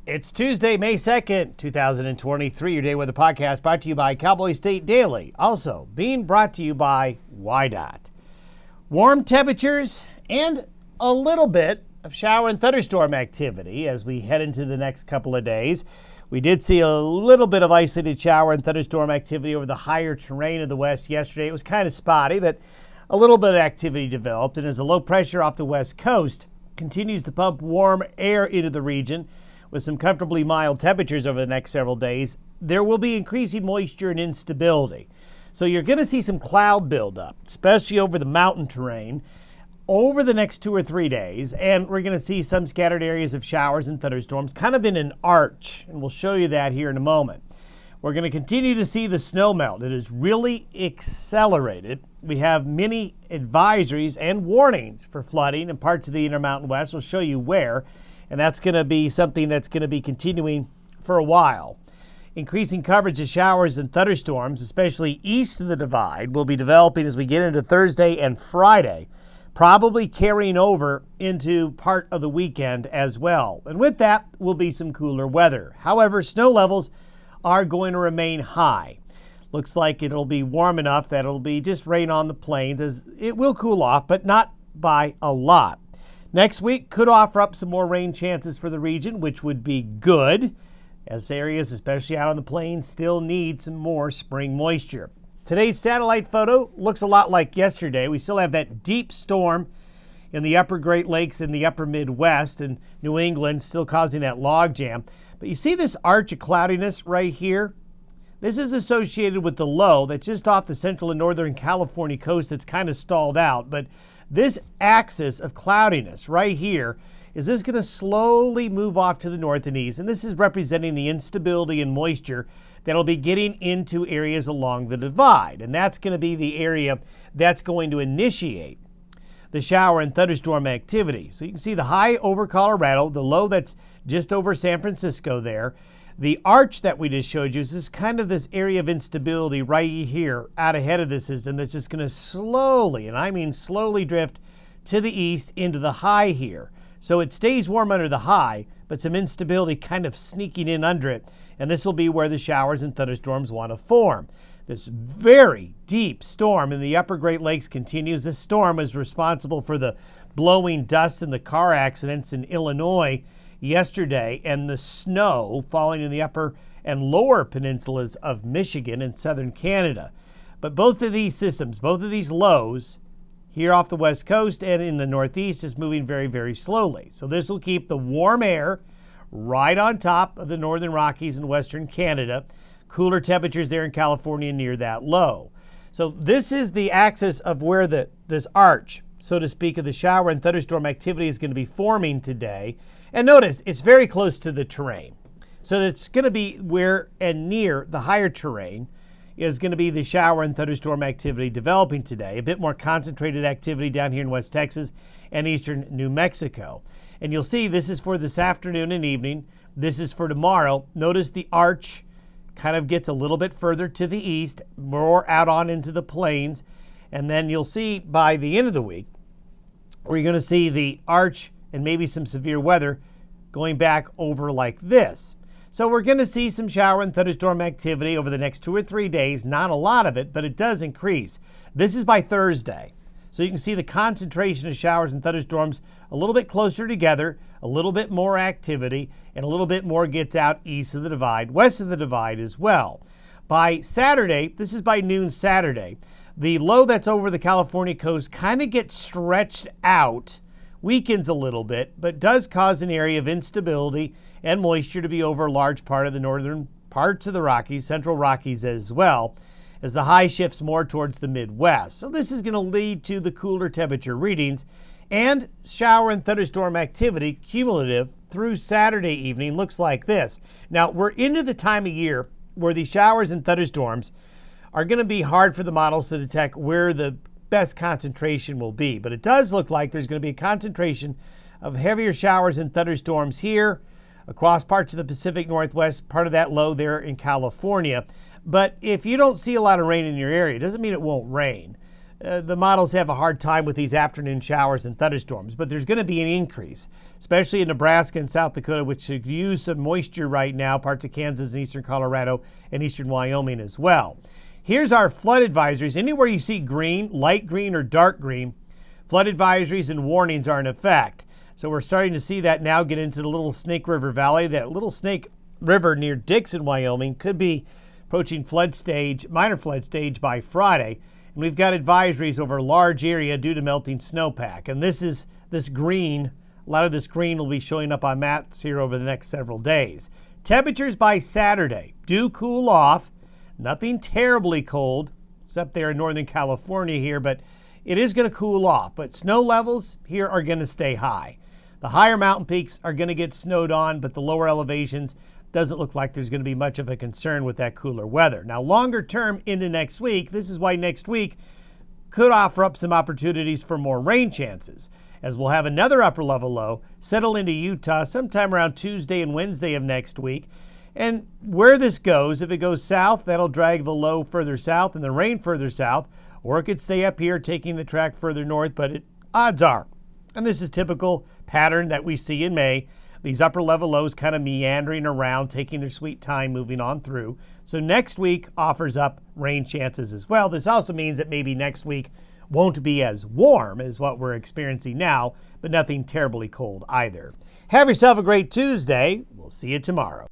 It's Tuesday, May 2nd, 2023, your Day Weather Podcast brought to you by Cowboy State Daily. Also being brought to you by WYDOT. Warm temperatures and a little bit of shower and thunderstorm activity as we head into the next couple of days. We did see a little bit of isolated shower and thunderstorm activity over the higher terrain of the west yesterday. It was kind of spotty, but a little bit of activity developed. And as the low pressure off the west coast continues to pump warm air into the region, with some comfortably mild temperatures over the next several days, there will be increasing moisture and instability. So you're going to see some cloud buildup, especially over the mountain terrain, over the next 2 or 3 days. And we're going to see some scattered areas of showers and thunderstorms, kind of in an arch. And we'll show you that here in a moment. We're going to continue to see the snow melt. It has really accelerated. We have many advisories and warnings for flooding in parts of the Intermountain West. We'll show you where. And that's going to be something that's going to be continuing for a while. Increasing coverage of showers and thunderstorms, especially east of the divide, will be developing as we get into Thursday and Friday, probably carrying over into part of the weekend as well. And with that will be some cooler weather. However, snow levels are going to remain high. Looks like it'll be warm enough that it'll be just rain on the plains, as it will cool off, but not by a lot. Next week could offer up some more rain chances for the region, which would be good, as areas, especially out on the plains, still need some more spring moisture. Today's satellite photo looks a lot like yesterday. We still have that deep storm in the upper Great Lakes and the upper Midwest and New England, still causing that log jam. But you see this arch of cloudiness right here? This is associated with the low that's just off the central and northern California coast that's kind of stalled out. But this axis of cloudiness right here is this going to slowly move off to the north and east. And this is representing the instability and moisture that'll be getting into areas along the divide. And that's going to be the area that's going to initiate the shower and thunderstorm activity. So you can see the high over Colorado, the low that's just over San Francisco there. The arch that we just showed you is this kind of this area of instability right here out ahead of the system that's just going to slowly, and I mean slowly, drift to the east into the high here. So it stays warm under the high, but some instability kind of sneaking in under it. And this will be where the showers and thunderstorms want to form. This very deep storm in the upper Great Lakes continues. This storm is responsible for the blowing dust and the car accidents in Illinois yesterday, and the snow falling in the upper and lower peninsulas of Michigan and southern Canada. But both of these systems, both of these lows here off the west coast and in the northeast is moving very, very slowly. So this will keep the warm air right on top of the northern Rockies and western Canada. Cooler temperatures there in California near that low. So this is the axis of where this arch, so to speak, of the shower and thunderstorm activity is going to be forming today. And notice, it's very close to the terrain. So it's going to be where and near the higher terrain is going to be the shower and thunderstorm activity developing today. A bit more concentrated activity down here in West Texas and eastern New Mexico. And you'll see this is for this afternoon and evening. This is for tomorrow. Notice the arch kind of gets a little bit further to the east, more out on into the plains. And then you'll see by the end of the week, we're going to see the arch and maybe some severe weather going back over like this. So we're going to see some shower and thunderstorm activity over the next 2 or 3 days. Not a lot of it, but it does increase. This is by Thursday. So you can see the concentration of showers and thunderstorms a little bit closer together, a little bit more activity, and a little bit more gets out east of the divide, west of the divide as well. By Saturday, this is by noon Saturday, the low that's over the California coast kind of gets stretched out, weakens a little bit, but does cause an area of instability and moisture to be over a large part of the northern parts of the Rockies, central Rockies as well, as the high shifts more towards the Midwest. So this is going to lead to the cooler temperature readings and shower and thunderstorm activity cumulative through Saturday evening looks like this. Now we're into the time of year where the showers and thunderstorms are going to be hard for the models to detect where the best concentration will be. But it does look like there's going to be a concentration of heavier showers and thunderstorms here across parts of the Pacific Northwest, part of that low there in California. But if you don't see a lot of rain in your area, it doesn't mean it won't rain. the models have a hard time with these afternoon showers and thunderstorms, but there's going to be an increase, especially in Nebraska and South Dakota, which could use some moisture right now, parts of Kansas and eastern Colorado and eastern Wyoming as well. Here's our flood advisories. Anywhere you see green, light green or dark green, flood advisories and warnings are in effect. So we're starting to see that now get into the Little Snake River Valley. That Little Snake River near Dixon, Wyoming could be approaching flood stage, minor flood stage by Friday. And we've got advisories over a large area due to melting snowpack. And this green, a lot of this green will be showing up on maps here over the next several days. Temperatures by Saturday do cool off. Nothing terribly cold, except there in Northern California here, but it is going to cool off. But snow levels here are going to stay high. The higher mountain peaks are going to get snowed on, but the lower elevations doesn't look like there's going to be much of a concern with that cooler weather. Now, longer term into next week, this is why next week could offer up some opportunities for more rain chances, as we'll have another upper level low settle into Utah sometime around Tuesday and Wednesday of next week. And where this goes, if it goes south, that'll drag the low further south and the rain further south, or it could stay up here taking the track further north, but odds are, and this is typical pattern that we see in May, these upper level lows kind of meandering around, taking their sweet time moving on through. So next week offers up rain chances as well. This also means that maybe next week won't be as warm as what we're experiencing now, but nothing terribly cold either. Have yourself a great Tuesday. We'll see you tomorrow.